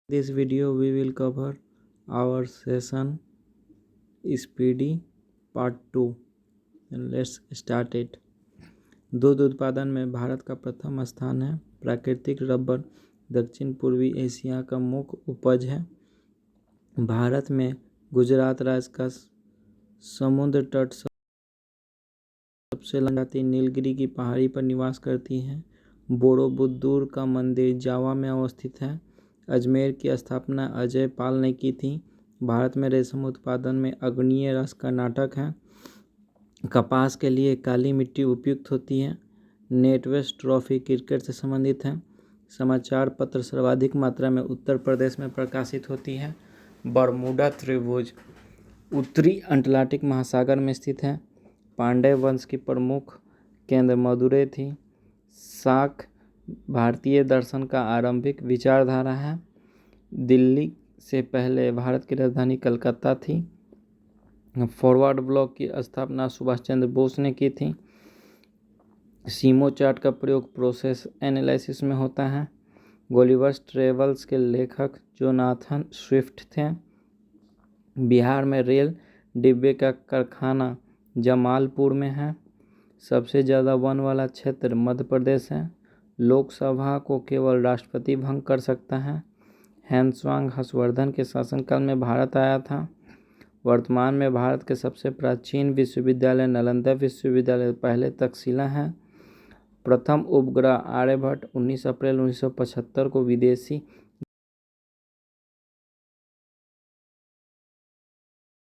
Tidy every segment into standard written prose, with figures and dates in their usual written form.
This video we will cover our session speedy part 2। Let's start it. दूध उत्पादन में भारत का प्रथम स्थान है। प्राकृतिक रबर दक्षिण पूर्वी एशिया का मुख्य उपज है। भारत में गुजरात राज्य का समुद्र तट सबसे लंबी नीलगिरी की पहाड़ी पर निवास करती है। बोरोबुद्दूर का मंदिर जावा में अवस्थित है। अजमेर की स्थापना अजय पाल ने की थी। भारत में रेशम उत्पादन में अग्रणीय राष्ट्र कर्नाटक है। कपास के लिए काली मिट्टी उपयुक्त होती है। नेटवेस्ट ट्रॉफी क्रिकेट से संबंधित है। समाचार पत्र सर्वाधिक मात्रा में उत्तर प्रदेश में प्रकाशित होती है। बरमूडा त्रिभुज उत्तरी अटलांटिक महासागर में स्थित है। पांड्य वंश की प्रमुख केंद्र मदुरै थी। शाक भारतीय दर्शन का आरंभिक विचारधारा है। दिल्ली से पहले भारत की राजधानी कलकत्ता थी। फॉरवर्ड ब्लॉक की स्थापना सुभाष चंद्र बोस ने की थी। सीमो चार्ट का प्रयोग प्रोसेस एनालिसिस में होता है। गुलिवर्स ट्रेवल्स के लेखक जोनाथन स्विफ्ट थे। बिहार में रेल डिब्बे का कारखाना जमालपुर में है। सबसे ज़्यादा वन वाला क्षेत्र मध्य प्रदेश है। लोकसभा को केवल राष्ट्रपति भंग कर सकता है। हैंसवांग हर्षवर्धन के शासनकाल में भारत आया था। वर्तमान में भारत के सबसे प्राचीन विश्वविद्यालय नालंदा विश्वविद्यालय पहले तक्षशिला है। प्रथम उपग्रह आर्यभट्ट 19 अप्रैल 1975 को विदेशी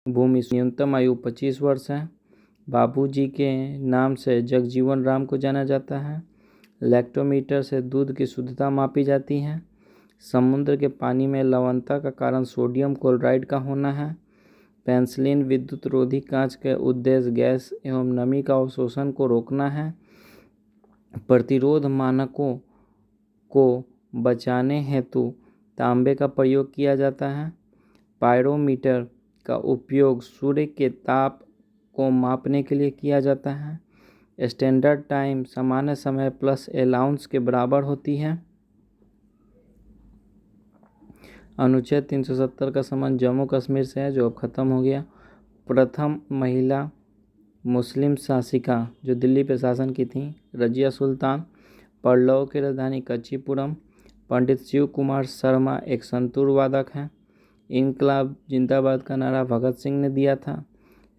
भूमि न्यूनतम आयु 25 वर्ष है। बाबूजी के नाम से जगजीवन राम को जाना जाता है। लैक्टोमीटर से दूध की शुद्धता मापी जाती है। समुद्र के पानी में लवणता का कारण सोडियम क्लोराइड का होना है। पेंसिलिन विद्युत रोधी कांच के उद्देश्य गैस एवं नमी का अवशोषण को रोकना है। प्रतिरोध मानकों को बचाने हेतु तांबे का प्रयोग किया जाता है। पायरोमीटर का उपयोग सूर्य के ताप को मापने के लिए किया जाता है। स्टैंडर्ड टाइम सामान्य समय प्लस अलाउंस के बराबर होती है। अनुच्छेद 370 का संबंध जम्मू कश्मीर से है जो अब ख़त्म हो गया। प्रथम महिला मुस्लिम शासिका जो दिल्ली पे शासन की थी रजिया सुल्तान। पल्लव की राजधानी कच्चीपुरम। पंडित शिव कुमार शर्मा एक संतूर वादक हैं। इनकलाब जिंदाबाद का नारा भगत सिंह ने दिया था।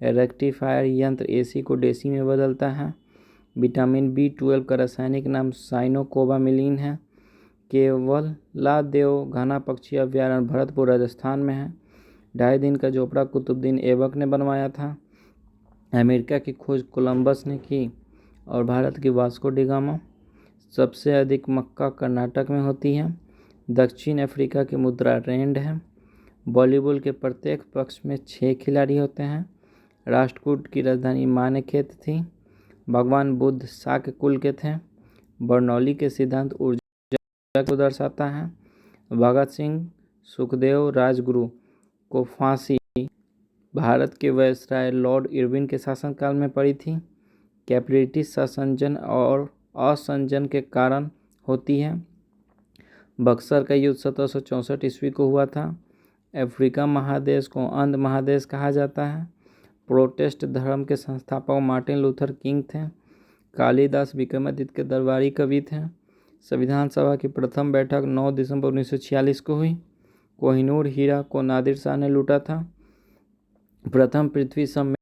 रेक्टिफायर यंत्र एसी को डेसी में बदलता है। विटामिन B12 का रासायनिक नाम साइनोकोबामिलीन है। केवलादेव घना पक्षी अभ्यारण्य भरतपुर राजस्थान में है। 2.5 दिन का झोपड़ा कुतुबुद्दीन ऐबक ने बनवाया था। अमेरिका की खोज कोलंबस ने की और भारत की वास्को डी गामा। सबसे अधिक मक्का कर्नाटक में होती है। दक्षिण अफ्रीका की मुद्रा रैंड है। वॉलीबॉल के प्रत्येक पक्ष में 6 खिलाड़ी होते हैं। राष्ट्रकूट की राजधानी मानेखेत थी। भगवान बुद्ध शाक्य कुल के थे। बर्नौली के सिद्धांत ऊर्जा को दर्शाता है। भगत सिंह सुखदेव राजगुरु को फांसी भारत के वायसराय लॉर्ड इरविन के शासनकाल में पड़ी थी। कैपिलिटिस संजन और असंजन के कारण होती है। बक्सर का युद्ध 1764 ईस्वी को हुआ था। अफ्रीका महादेश को अंध महादेश कहा जाता है। प्रोटेस्ट धर्म के संस्थापक मार्टिन लूथर किंग थे। कालिदास विक्रमादित्य के दरबारी कवि थे। संविधान सभा की प्रथम बैठक 9 दिसंबर 1946 को हुई। कोहिनूर हीरा को नादिर शाह ने लूटा था। प्रथम पृथ्वी सम्मेलन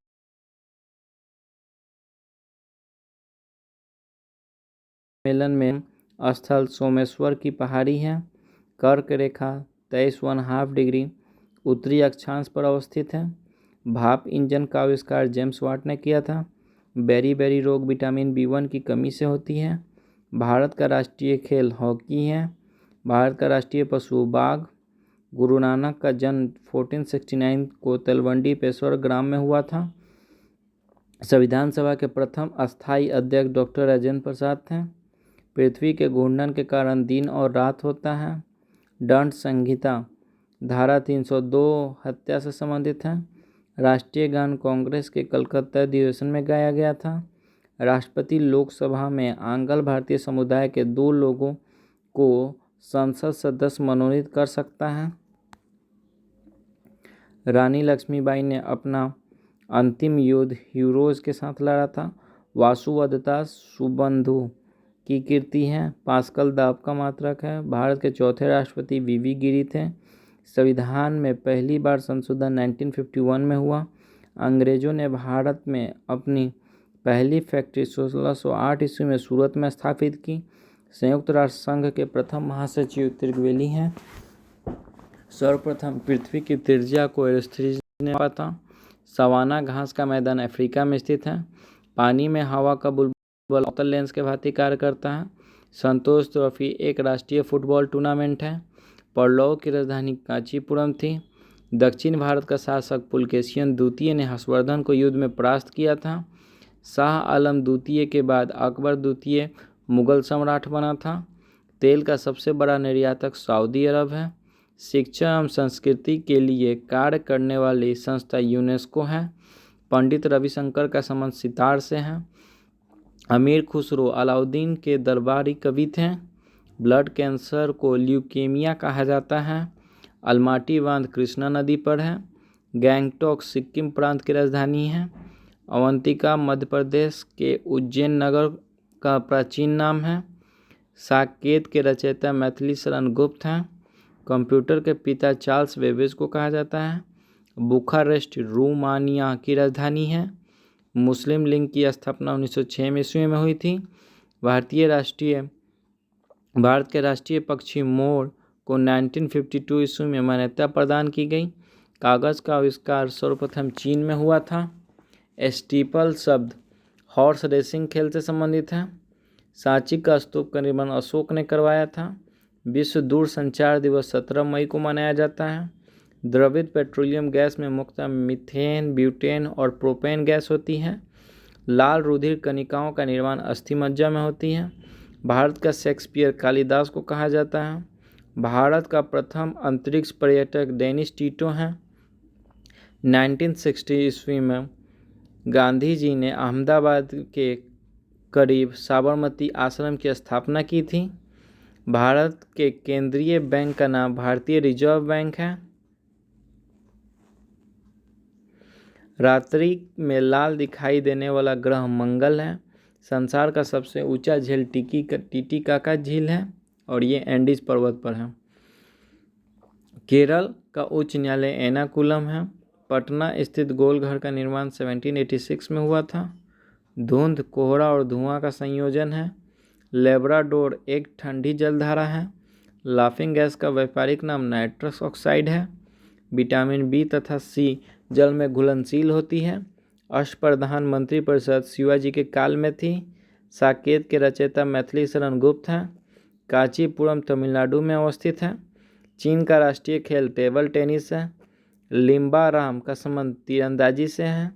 में स्थल सोमेश्वर की पहाड़ी है। कर्क रेखा 23.5 डिग्री उत्तरी अक्षांश पर अवस्थित है। भाप इंजन का आविष्कार जेम्स वाट ने किया था। बेरी रोग विटामिन B1 की कमी से होती है। भारत का राष्ट्रीय खेल हॉकी है। भारत का राष्ट्रीय पशु बाघ। गुरु नानक का जन्म 1469 को तलवंडी पेशवर ग्राम में हुआ था। संविधान सभा के प्रथम अस्थायी अध्यक्ष डॉक्टर राजेंद्र प्रसाद थे। पृथ्वी के घूर्णन के कारण दिन और रात होता है। दंड संहिता धारा 302 हत्या से संबंधित है। राष्ट्रीय गान कांग्रेस के कलकत्ता अधिवेशन में गाया गया था। राष्ट्रपति लोकसभा में आंग्ल भारतीय समुदाय के 2 लोगों को संसद सदस्य मनोनीत कर सकता है। रानी लक्ष्मीबाई ने अपना अंतिम युद्ध हीरोज के साथ लड़ा था। वासुवदत्ता सुबंधु की कीर्ति है। पास्कल दाब का मात्रक है। भारत के चौथे राष्ट्रपति वीवी गिरी थे। संविधान में पहली बार संशोधन 1951 में हुआ। अंग्रेजों ने भारत में अपनी पहली फैक्ट्री 1608 ईस्वी में सूरत में स्थापित की। संयुक्त राष्ट्र संघ के प्रथम महासचिव त्रिवेली हैं। सर्वप्रथम पृथ्वी की त्रिज्या को एरिस्थोथेलेस ने मापा था। सवाना घास का मैदान अफ्रीका में स्थित है। पानी में हवा का बुलबुला अवतल लेंस के भांति कार्य करता है। संतोष ट्रॉफी एक राष्ट्रीय फुटबॉल टूर्नामेंट है। पल्लव की राजधानी कांचीपुरम थी। दक्षिण भारत का शासक पुलकेशिन द्वितीय ने हर्षवर्धन को युद्ध में परास्त किया था। शाह आलम द्वितीय के बाद अकबर द्वितीय मुगल सम्राट बना था। तेल का सबसे बड़ा निर्यातक सऊदी अरब है। शिक्षा एवं संस्कृति के लिए कार्य करने वाली संस्था यूनेस्को है। पंडित रविशंकर का संबंध सितार से है। अमीर खुसरो अलाउद्दीन के दरबारी कवि थे। ब्लड कैंसर को ल्यूकेमिया कहा जाता है। अलमाटी बांध कृष्णा नदी पर है। गैंगटॉक सिक्किम प्रांत की राजधानी है। अवंतिका मध्य प्रदेश के उज्जैन नगर का प्राचीन नाम है। साकेत के रचयिता मैथिली शरण गुप्त हैं। कंप्यूटर के पिता चार्ल्स बेबेज को कहा जाता है। बुखारेस्ट रोमानिया की राजधानी है। मुस्लिम लीग की स्थापना 1906 ईस्वी में हुई थी। भारत के राष्ट्रीय पक्षी मोर को 1952 ईस्वी में मान्यता प्रदान की गई। कागज़ का आविष्कार सर्वप्रथम चीन में हुआ था। स्टीपल शब्द हॉर्स रेसिंग खेल से संबंधित है। सांची का स्तूप का निर्माण अशोक ने करवाया था। विश्व दूरसंचार दिवस 17 मई को मनाया जाता है। द्रवित पेट्रोलियम गैस में मुख्यतः मीथेन, ब्यूटेन और प्रोपेन गैस होती है। लाल रुधिर कणिकाओं का निर्माण अस्थिमज्जा में होती है। भारत का शेक्सपियर कालिदास को कहा जाता है। भारत का प्रथम अंतरिक्ष पर्यटक डेनिस टीटो हैं। 1960 ईस्वी में गांधी जी ने अहमदाबाद के करीब साबरमती आश्रम की स्थापना की थी। भारत के केंद्रीय बैंक का नाम भारतीय रिजर्व बैंक है। रात्रि में लाल दिखाई देने वाला ग्रह मंगल है। संसार का सबसे ऊंचा झील टीटीकाका झील है और ये एंडीज पर्वत पर है। केरल का उच्च न्यायालय एर्नाकुलम है। पटना स्थित गोलघर का निर्माण 1786 में हुआ था। धुंध, कोहरा और धुआं का संयोजन है। लेब्राडोर एक ठंडी जलधारा है। लाफिंग गैस का वैज्ञानिक नाम नाइट्रस ऑक्साइड है। विटामिन बी तथा सी जल में घुलनशील होती है। अष्टप्रधान मंत्रिपरिषद शिवाजी के काल में थी। साकेत के रचयिता मैथिली शरण गुप्त हैं। कांचीपुरम तमिलनाडु में अवस्थित है। चीन का राष्ट्रीय खेल टेबल टेनिस है। लिम्बाराम का संबंध तीरंदाजी से है।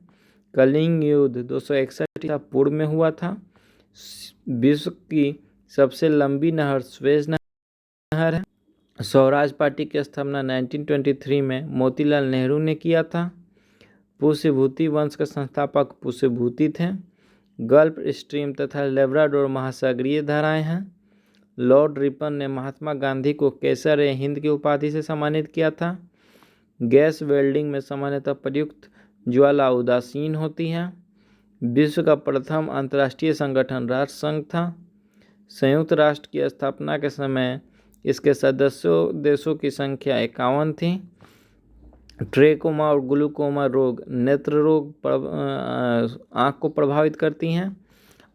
कलिंग युद्ध 261 ईसा पूर्व में हुआ था। विश्व की सबसे लंबी नहर स्वेज नहर है। स्वराज पार्टी की स्थापना 1923 में मोतीलाल नेहरू ने किया था। पुष्यभूति वंश के संस्थापक पुष्यभूति थे। गल्फ स्ट्रीम तथा लेब्राडोर महासागरीय धाराएं हैं। लॉर्ड रिपन ने महात्मा गांधी को केसर-ए-हिंद की उपाधि से सम्मानित किया था। गैस वेल्डिंग में सामान्यतः प्रयुक्त ज्वाला उदासीन होती है। विश्व का प्रथम अंतर्राष्ट्रीय संगठन राष्ट्रसंघ था। संयुक्त राष्ट्र की स्थापना के समय इसके सदस्यों देशों की संख्या 51 थी। ट्रेकोमा और ग्लूकोमा रोग नेत्र रोग आँख को प्रभावित करती हैं।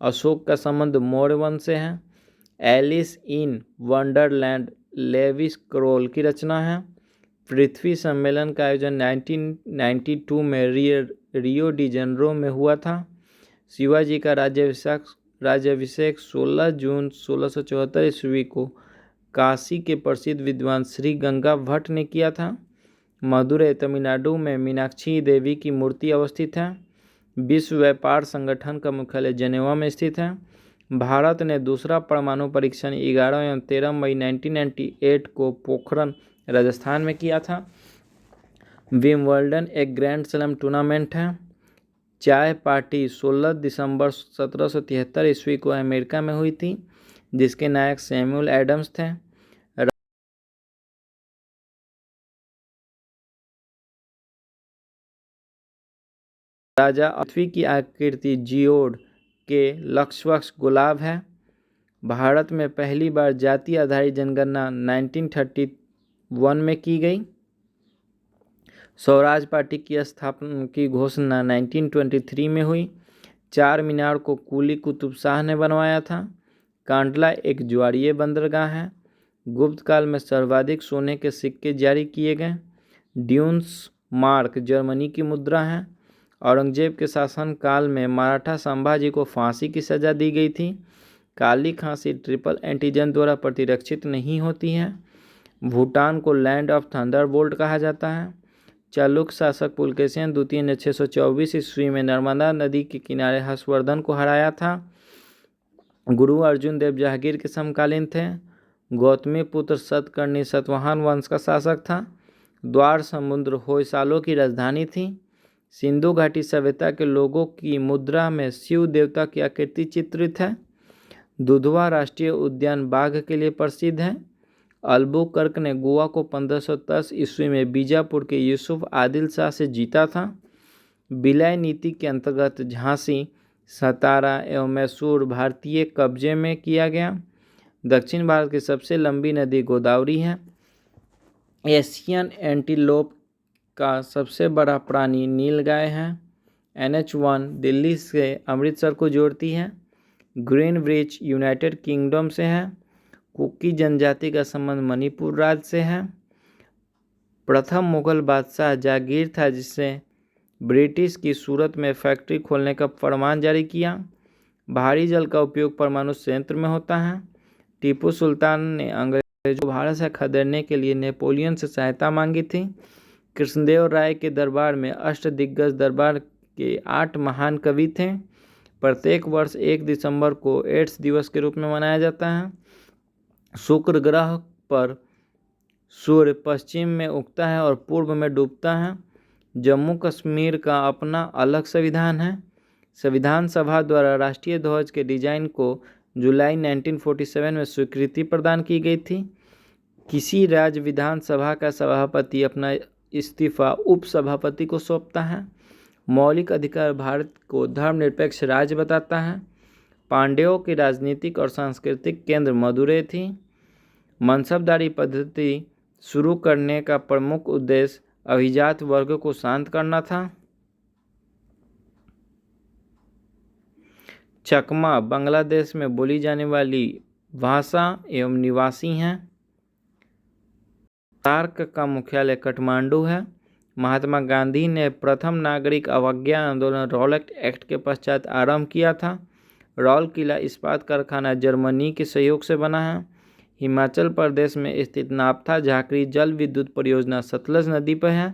अशोक का संबंध मौर्य वंश से है। Alice in Wonderland Lewis Carroll की रचना है। पृथ्वी सम्मेलन का आयोजन 1992 में रियो डी जेनेरो में हुआ था। शिवाजी का राज्याभिषेक 16 जून 1674 ईस्वी को काशी के प्रसिद्ध विद्वान श्री गंगा भट्ट ने किया था। मदुरै तमिलनाडु में मीनाक्षी देवी की मूर्ति अवस्थित है। विश्व व्यापार संगठन का मुख्यालय जेनेवा में स्थित है। भारत ने दूसरा परमाणु परीक्षण 11 एवं 13 मई 1998 को पोखरण राजस्थान में किया था। विम्बलडन एक ग्रैंड स्लैम टूर्नामेंट है। चाय पार्टी 16 दिसंबर 1773 ईस्वी को अमेरिका में हुई थी, जिसके नायक सैमुअल एडम्स थे। राजा पृथ्वी की आकृति जियोड के लक्ष्वक्ष गुलाब है। भारत में पहली बार जाति आधारित जनगणना 1931 में की गई। स्वराज पार्टी की स्थापना की घोषणा 1923 में हुई। चार मीनार को कुली कुतुब शाह ने बनवाया था। कांडला एक ज्वारीय बंदरगाह है। गुप्त काल में सर्वाधिक सोने के सिक्के जारी किए गए। ड्यून्स मार्क जर्मनी की मुद्रा है। औरंगजेब के शासनकाल में मराठा संभाजी को फांसी की सजा दी गई थी। काली खांसी ट्रिपल एंटीजन द्वारा प्रतिरक्षित नहीं होती है। भूटान को लैंड ऑफ थंडरबोल्ट कहा जाता है। चालुक्य शासक पुलकेशिन द्वितीय ने 624 ईस्वी में नर्मदा नदी के किनारे हर्षवर्धन को हराया था। गुरु अर्जुन देव जहांगीर के समकालीन थे। गौतमी पुत्र सतकर्णी सतवाहन वंश का शासक था। द्वार समुद्र होयसालों की राजधानी थी। सिंधु घाटी सभ्यता के लोगों की मुद्रा में शिव देवता की आकृति चित्रित है। दुधवा राष्ट्रीय उद्यान बाघ के लिए प्रसिद्ध है। अल्बुकर्क ने गोवा को 1510 ईस्वी में बीजापुर के यूसुफ आदिल शाह से जीता था। विलय नीति के अंतर्गत झांसी, सतारा एवं मैसूर भारतीय कब्जे में किया गया। दक्षिण भारत की सबसे लंबी नदी गोदावरी है। एशियन एंटीलोप का सबसे बड़ा प्राणी नीलगाय है। NH1 दिल्ली से अमृतसर को जोड़ती है। ग्रीनविच यूनाइटेड किंगडम से है। कुकी जनजाति का संबंध मणिपुर राज्य से है। प्रथम मुगल बादशाह जहांगीर था जिसने ब्रिटिश की सूरत में फैक्ट्री खोलने का फरमान जारी किया। भारी जल का उपयोग परमाणु संयंत्र में होता है। टीपू सुल्तान ने अंग्रेजों को भारत से खदेड़ने के लिए नेपोलियन से सहायता मांगी थी। कृष्णदेव राय के दरबार में अष्टदिग्गज दरबार के 8 महान कवि थे। प्रत्येक वर्ष 1 दिसंबर को एड्स दिवस के रूप में मनाया जाता है। शुक्र ग्रह पर सूर्य पश्चिम में उगता है और पूर्व में डूबता है। जम्मू कश्मीर का अपना अलग संविधान है। संविधान सभा द्वारा राष्ट्रीय ध्वज के डिजाइन को जुलाई 1947 में स्वीकृति प्रदान की गई थी। किसी राज्य विधानसभा का सभापति अपना इस्तीफा उपसभापति को सौंपता है। मौलिक अधिकार भारत को धर्मनिरपेक्ष राज्य बताता है। पांड्यों की राजनीतिक और सांस्कृतिक केंद्र मदुरै थी। मनसबदारी पद्धति शुरू करने का प्रमुख उद्देश्य अभिजात वर्ग को शांत करना था। चकमा बांग्लादेश में बोली जाने वाली भाषा एवं निवासी हैं। सार्क का मुख्यालय काठमांडू है। महात्मा गांधी ने प्रथम नागरिक अवज्ञा आंदोलन रॉलेट एक्ट के पश्चात आरंभ किया था। रॉल किला इस्पात कारखाना जर्मनी के सहयोग से बना है। हिमाचल प्रदेश में स्थित नापथा झाकरी जल विद्युत परियोजना सतलज नदी पर है।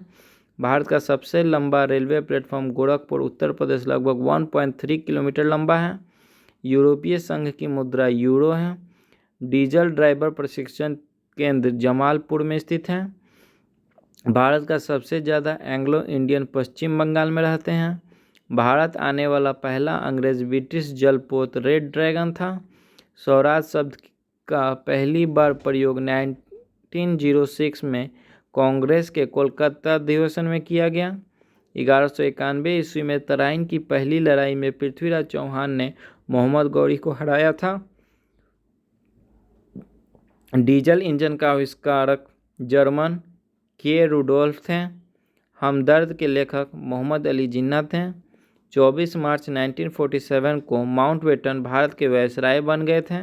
भारत का सबसे लंबा रेलवे प्लेटफॉर्म गोरखपुर उत्तर प्रदेश लगभग 1.3 किलोमीटर लंबा है। यूरोपीय संघ की मुद्रा यूरो है। डीजल ड्राइवर प्रशिक्षण केंद्र जमालपुर में स्थित है। भारत का सबसे ज़्यादा एंग्लो इंडियन पश्चिम बंगाल में रहते हैं। भारत आने वाला पहला अंग्रेज ब्रिटिश जलपोत रेड ड्रैगन था। स्वराज शब्द का पहली बार प्रयोग 1906 में कांग्रेस के कोलकाता अधिवेशन में किया गया। 1191 ईस्वी में तराइन की पहली लड़ाई में पृथ्वीराज चौहान ने मोहम्मद गौरी को हराया था। डीजल इंजन का आविष्कारक जर्मन के रुडोल्फ थे। हमदर्द के लेखक मोहम्मद अली जिन्ना थे। 24 मार्च 1947 को माउंटबेटन भारत के वायसराय बन गए थे।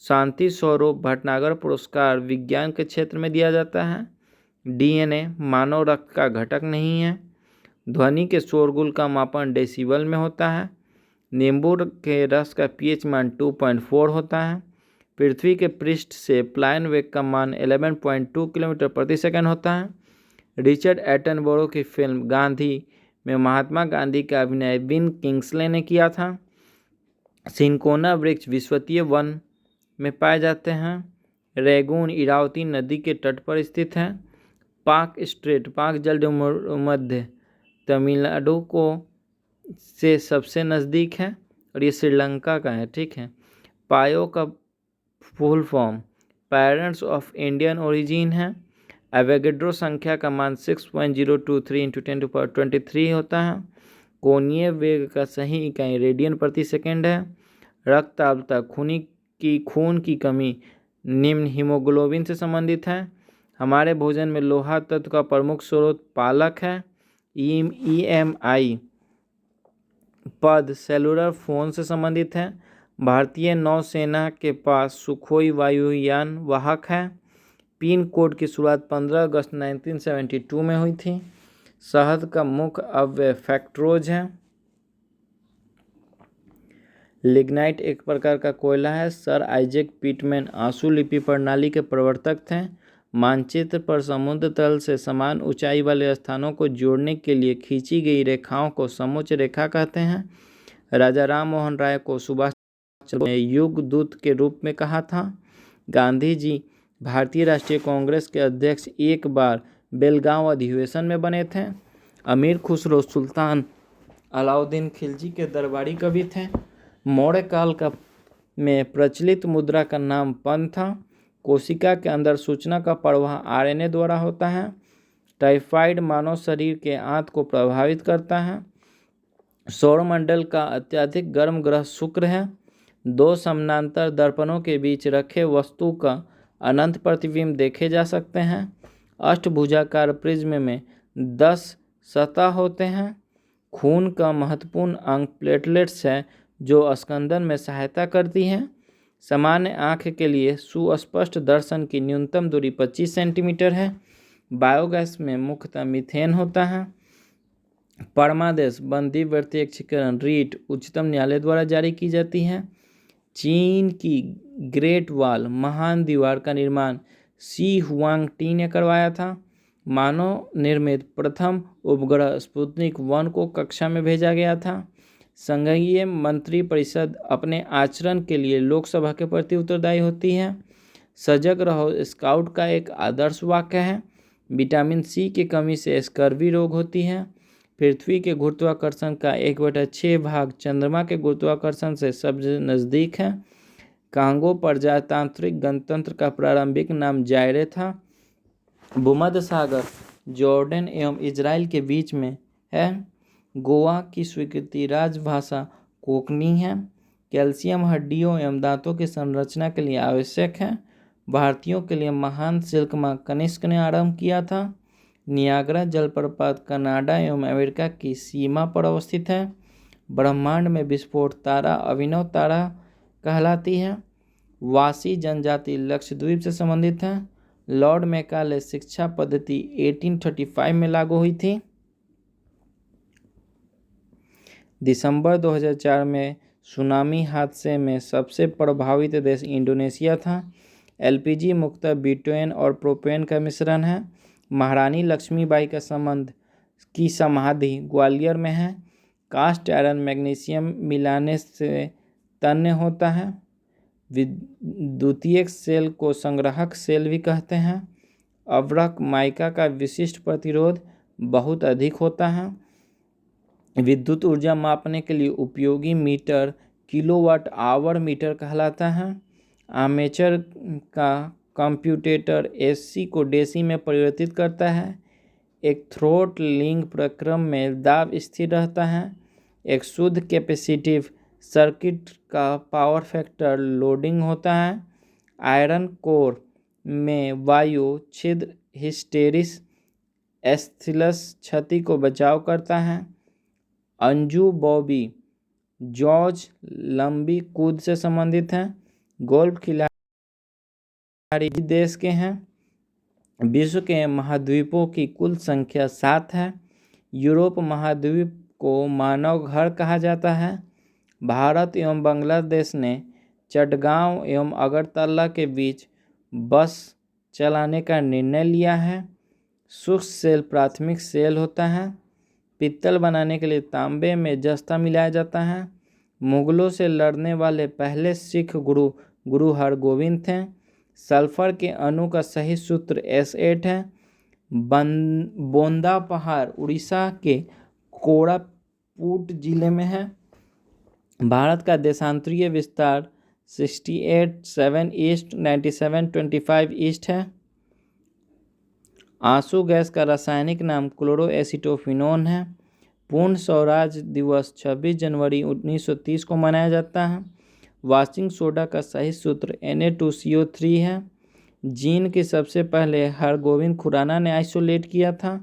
शांति स्वरूप भटनागर पुरस्कार विज्ञान के क्षेत्र में दिया जाता है। डीएनए मानव रक्त का घटक नहीं है। ध्वनि के शोरगुल का मापन डेसिबल में होता है। नींबू के रस का पीएच मान 2.4 होता है। पृथ्वी के पृष्ठ से प्लायन वेग का मान 11.2 किलोमीटर प्रति सेकंड होता है। रिचर्ड एटनबरो की फिल्म गांधी में महात्मा गांधी का अभिनय बिन किंग्सले ने किया था। सिनकोना वृक्ष विश्वतीय वन में पाए जाते हैं। रैगून इरावती नदी के तट पर स्थित है। पाक स्ट्रेट पाक जलमध्य तमिलनाडु को से सबसे नज़दीक है और ये श्रीलंका का है। ठीक है। पायो का full form parents of Indian origin है। एवोगैड्रो संख्या का मान 6.023 × 10⁻23 होता है। कोणीय वेग का सही इकाई रेडियन प्रति सेकंड है। रक्तदाब खून की कमी निम्न हीमोग्लोबिन से संबंधित है। हमारे भोजन में लोहा तत्व का प्रमुख स्रोत पालक है। EMI पद सेलुलर फोन से संबंधित है। भारतीय नौसेना के पास सुखोई वायुयान वाहक है। पिन कोड की शुरुआत 15 अगस्त 1972 में हुई थी। शहद का मुख्य अवयव फ्रक्टोज है। लिग्नाइट एक प्रकार का कोयला है। सर आइजैक पिटमैन आंसुलिपि प्रणाली के प्रवर्तक थे। मानचित्र पर समुद्र तल से समान ऊंचाई वाले स्थानों को जोड़ने के लिए खींची गई रेखाओं को समुच्च रेखा कहते हैं। राजा राम मोहन राय को सुभाष चंद्र ने युग दूत के रूप में कहा था। गांधी जी भारतीय राष्ट्रीय कांग्रेस के अध्यक्ष एक बार बेलगांव अधिवेशन में बने थे। अमीर खुसरो सुल्तान अलाउद्दीन खिलजी के दरबारी कवि थे। मौर्य काल में प्रचलित मुद्रा का नाम पन था। कोशिका के अंदर सूचना का प्रवाह RNA द्वारा होता है। टाइफाइड मानव शरीर के आंत को प्रभावित करता है। सौरमंडल का अत्यधिक गर्म ग्रह शुक्र है। 2 समानांतर दर्पणों के बीच रखे वस्तु का अनंत प्रतिबिंब देखे जा सकते हैं। अष्टभुजाकार प्रिज्म में 10 सतह होते हैं। खून का महत्वपूर्ण अंग प्लेटलेट्स है जो स्कंदन में सहायता करती है। सामान्य आँख के लिए सुस्पष्ट दर्शन की न्यूनतम दूरी 25 सेंटीमीटर है। बायोगैस में मुख्यतः मीथेन होता है। परमादेश बंदी व्यतिरेकीकरण रीट उच्चतम न्यायालय द्वारा जारी की जाती है। चीन की ग्रेट वॉल महान दीवार का निर्माण शी हुआंगटी ने करवाया था। मानव निर्मित प्रथम उपग्रह स्पुतनिक 1 को कक्षा में भेजा गया था। संघीय मंत्रिपरिषद अपने आचरण के लिए लोकसभा के प्रति उत्तरदायी होती है। सजग रहो स्काउट का एक आदर्श वाक्य है। विटामिन C की कमी से स्कर्वी रोग होती है। पृथ्वी के गुरुत्वाकर्षण का 1/6 भाग चंद्रमा के गुरुत्वाकर्षण से सबसे नज़दीक है। कांगो प्रजातांत्रिक गणतंत्र का प्रारंभिक नाम जायरे था। भूमध्य सागर जॉर्डन एवं इजराइल के बीच में है। गोवा की स्वीकृति राजभाषा कोंकणी है। कैल्शियम हड्डियों एवं दांतों की संरचना के लिए आवश्यक है। भारतीयों के लिए महान सिल्क मार्ग कनिष्क ने आरंभ किया था। नियाग्रा जलप्रपात कनाडा एवं अमेरिका की सीमा पर अवस्थित है। ब्रह्मांड में विस्फोट तारा अभिनव तारा कहलाती है। वासी जनजाति लक्षद्वीप से संबंधित है। लॉर्ड मैकाले शिक्षा पद्धति 1835 में लागू हुई थी। दिसंबर 2004 में सुनामी हादसे में सबसे प्रभावित देश इंडोनेशिया था। LPG मुख्यतः ब्यूटेन और प्रोपेन का मिश्रण है। महारानी लक्ष्मीबाई का की समाधि ग्वालियर में है। कास्ट आयरन मैग्नीशियम मिलाने से तन्य होता है। विद्युतीय सेल को संग्राहक सेल भी कहते हैं। अभ्रक माइका का विशिष्ट प्रतिरोध बहुत अधिक होता है। विद्युत ऊर्जा मापने के लिए उपयोगी मीटर किलोवाट आवर मीटर कहलाता है। आर्मेचर का कंप्यूटेटर AC को DC में परिवर्तित करता है। एक थ्रोट लिंक प्रक्रम में दाब स्थिर रहता है। एक शुद्ध कैपेसिटिव सर्किट का पावर फैक्टर लोडिंग होता है। आयरन कोर में वायु छिद्र हिस्टेरिस एस्थीलस क्षति को बचाव करता है। अंजू बॉबी जॉर्ज लंबी कूद से संबंधित हैं। गोल्फ खिलाड़ी देश के हैं। विश्व के महाद्वीपों की कुल संख्या 7 है। यूरोप महाद्वीप को मानव घर कहा जाता है। भारत एवं बांग्लादेश ने चटगांव एवं अगरतला के बीच बस चलाने का निर्णय लिया है। शुष्क सेल प्राथमिक सेल होता है। पित्तल बनाने के लिए तांबे में जस्ता मिलाया जाता है। मुगलों से लड़ने वाले पहले सिख गुरु हरगोविंद थे। सल्फर के अणु का सही सूत्र S8 है। बोंदा पहाड़ उड़ीसा के कोरापुट जिले में है। भारत का देशांतरीय विस्तार 68.7 ईस्ट 97.25 ईस्ट है। आंसू गैस का रासायनिक नाम क्लोरोएसिटोफिनोन है। पूर्ण स्वराज दिवस 26 जनवरी 1930 को मनाया जाता है। वॉशिंग सोडा का सही सूत्र Na2CO3 है। जीन की सबसे पहले हरगोविंद खुराना ने आइसोलेट किया था।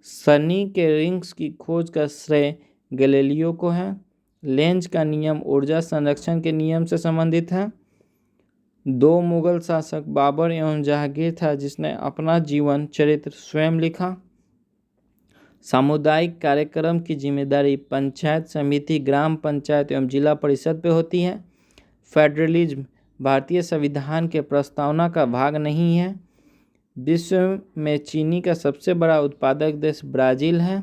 शनि के रिंग्स की खोज का श्रेय गैलीलियो को है। लेंज का नियम ऊर्जा संरक्षण के नियम से संबंधित है। 2 मुगल शासक बाबर एवं जहांगीर था जिसने अपना जीवन चरित्र स्वयं लिखा। सामुदायिक कार्यक्रम की जिम्मेदारी पंचायत समिति, ग्राम पंचायत एवं जिला परिषद पे होती है। फेडरलिज्म भारतीय संविधान के प्रस्तावना का भाग नहीं है। विश्व में चीनी का सबसे बड़ा उत्पादक देश ब्राज़ील है।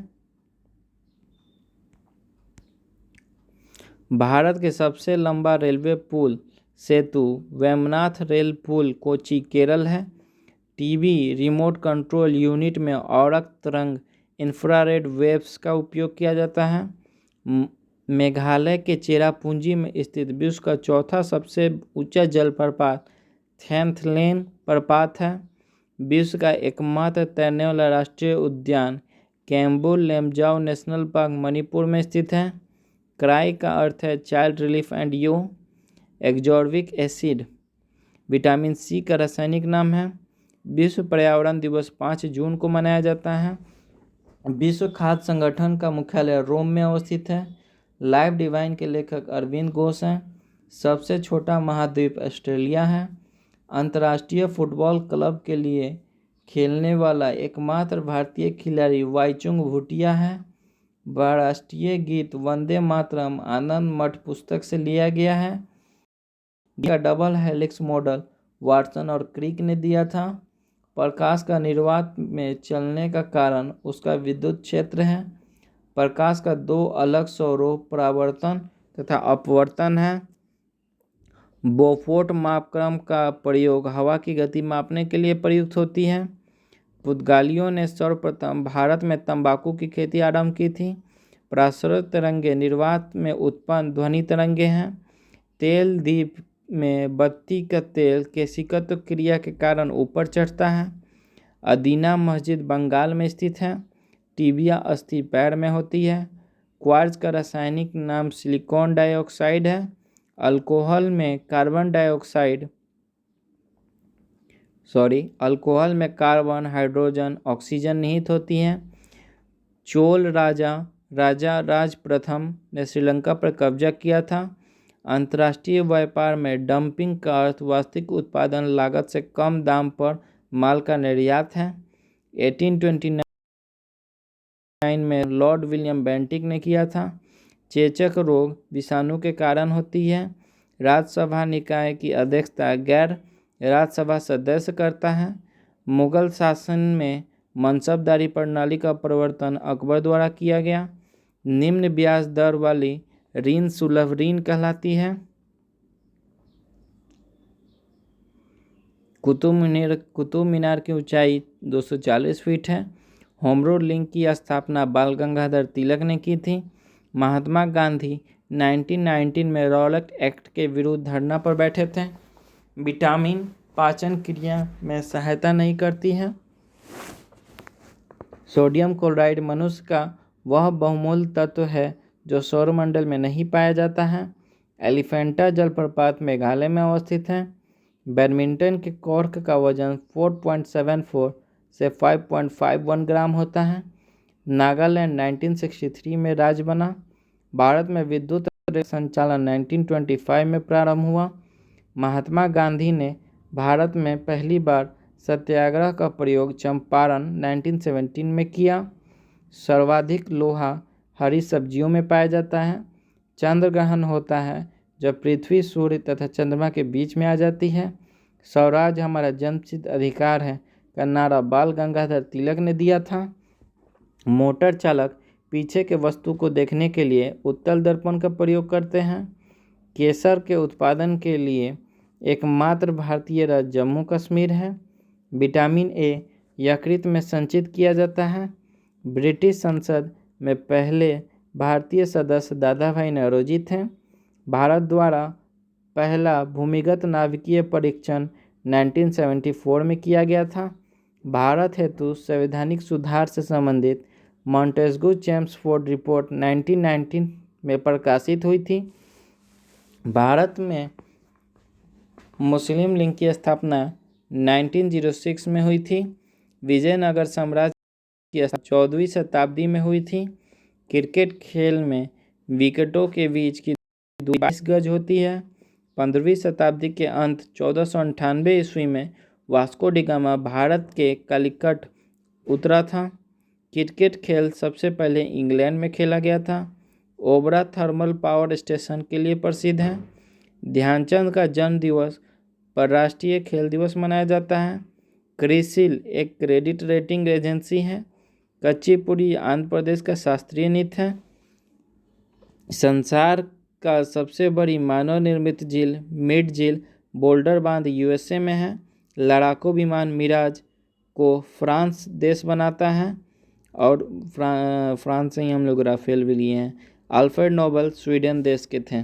भारत के सबसे लंबा रेलवे पुल सेतु वेमनाथ रेल पुल कोच्चि केरल है। टीवी रिमोट कंट्रोल यूनिट में औरक तरंग इंफ्रारेड वेव्स का उपयोग किया जाता है। मेघालय के चेरापूंजी में स्थित विश्व का चौथा सबसे ऊंचा जलप्रपात थेम्थलेन प्रपात है। विश्व का एकमात्र तैरने वाला राष्ट्रीय उद्यान कैम्बो लेमजाओ नेशनल पार्क मणिपुर में स्थित है। क्राई का अर्थ है child relief and you. Ascorbic acid vitamin C का रासायनिक नाम है। विश्व पर्यावरण दिवस 5 जून को मनाया जाता है। विश्व खाद्य संगठन का मुख्यालय रोम में अवस्थित है। लाइफ डिवाइन के लेखक अरविंद घोष हैं। सबसे छोटा महाद्वीप ऑस्ट्रेलिया है। अंतर्राष्ट्रीय फुटबॉल क्लब के लिए खेलने वाला एकमात्र भारतीय खिलाड़ी वाईचुंग भूटिया है। राष्ट्रीय गीत वंदे मातरम आनंद मठ पुस्तक से लिया गया है। का डबल हेलिक्स मॉडल वाटसन और क्रिक ने दिया था। प्रकाश का निर्वात में चलने का कारण उसका विद्युत क्षेत्र है। प्रकाश का 2 अलग स्वरूप परावर्तन तथा अपवर्तन है। बोफोर्ट मापक्रम का प्रयोग हवा की गति मापने के लिए प्रयुक्त होती है। पुर्तगालियों ने सर्वप्रथम भारत में तंबाकू की खेती आरंभ की थी। प्रसरित तरंगे निर्वात में उत्पन्न ध्वनि तरंगे हैं। तेल दीप में बत्ती का तेल केशिकत्व क्रिया के कारण ऊपर चढ़ता है। अदीना मस्जिद बंगाल में स्थित है। टिबिया अस्थि पैर में होती है। क्वार्ट्ज का रासायनिक नाम सिलिकॉन डाइऑक्साइड है। अल्कोहल में कार्बन, हाइड्रोजन, ऑक्सीजन निहित होती हैं। चोल राजा राज प्रथम ने श्रीलंका पर कब्जा किया था। अंतर्राष्ट्रीय व्यापार में डंपिंग का अर्थ वास्तविक उत्पादन लागत से कम दाम पर माल का निर्यात है। 1829 में लॉर्ड विलियम बेंटिक ने किया था। चेचक रोग विषाणु के कारण होती है। राज्यसभा निकाय की अध्यक्षता गैर राज्यसभा सदस्य करता है। मुगल शासन में मनसबदारी प्रणाली का प्रवर्तन अकबर द्वारा किया गया। निम्न ब्याज दर वाली ऋण सुलभ ऋण कहलाती है। कुतुब मीनार की ऊंचाई 240 फीट है। होमरूल लिंक की स्थापना बाल गंगाधर तिलक ने की थी। महात्मा गांधी 1919 में रॉलेट एक्ट के विरुद्ध धरना पर बैठे थे। विटामिन पाचन क्रिया में सहायता नहीं करती है। सोडियम क्लोराइड मनुष्य का वह बहुमूल्य तत्व है जो सौरमंडल में नहीं पाया जाता है। एलिफेंटा जलप्रपात मेघालय में अवस्थित है। बैडमिंटन के कॉर्क का वजन 4.74 से 5.51 ग्राम होता है। नागालैंड 1963 में राज्य बना। भारत में विद्युत संचालन 1925 में प्रारंभ हुआ। महात्मा गांधी ने भारत में पहली बार सत्याग्रह का प्रयोग चंपारण 1917 में किया। सर्वाधिक लोहा हरी सब्जियों में पाया जाता है। चंद्र ग्रहण होता है जब पृथ्वी, सूर्य तथा चंद्रमा के बीच में आ जाती है। स्वराज हमारा जन्मसिद्ध अधिकार है का नारा बाल गंगाधर तिलक ने दिया था। मोटर चालक पीछे के वस्तु को देखने के लिए उत्तल दर्पण का प्रयोग करते हैं। केसर के उत्पादन के लिए एकमात्र भारतीय राज्य जम्मू कश्मीर है। विटामिन ए यकृत में संचित किया जाता है। ब्रिटिश संसद में पहले भारतीय सदस्य दादा भाई नौरोजी थे। भारत द्वारा पहला भूमिगत नाभिकीय परीक्षण 1974 में किया गया था। भारत हेतु संवैधानिक सुधार से संबंधित मॉन्टेस्क्यू चेम्सफोर्ड रिपोर्ट 1919 में प्रकाशित हुई थी। भारत में मुस्लिम लीग की स्थापना 1906 में हुई थी। विजयनगर साम्राज्य की 14वीं शताब्दी में हुई थी। क्रिकेट खेल में विकेटों के बीच की दूरी 22 गज होती है। 15वीं शताब्दी के अंत 1498 ईस्वी में वास्को डी गामा भारत के कलिकट उतरा था। क्रिकेट खेल सबसे पहले इंग्लैंड में खेला गया था। ओबरा थर्मल पावर स्टेशन के लिए प्रसिद्ध है। ध्यानचंद का जन्म दिवस पर राष्ट्रीय खेल दिवस मनाया जाता है। क्रिसिल एक क्रेडिट रेटिंग एजेंसी है। कच्चीपुड़ी आंध्र प्रदेश का शास्त्रीय नृत्य है। संसार का सबसे बड़ी मानव निर्मित झील मिड झील बोल्डर बांध यूएसए में है। लड़ाकू विमान मिराज को फ्रांस देश बनाता है और फ्रांस से ही हम लोग राफेल भी लिए हैं। अल्फ्रेड नोबेल स्वीडन देश के थे।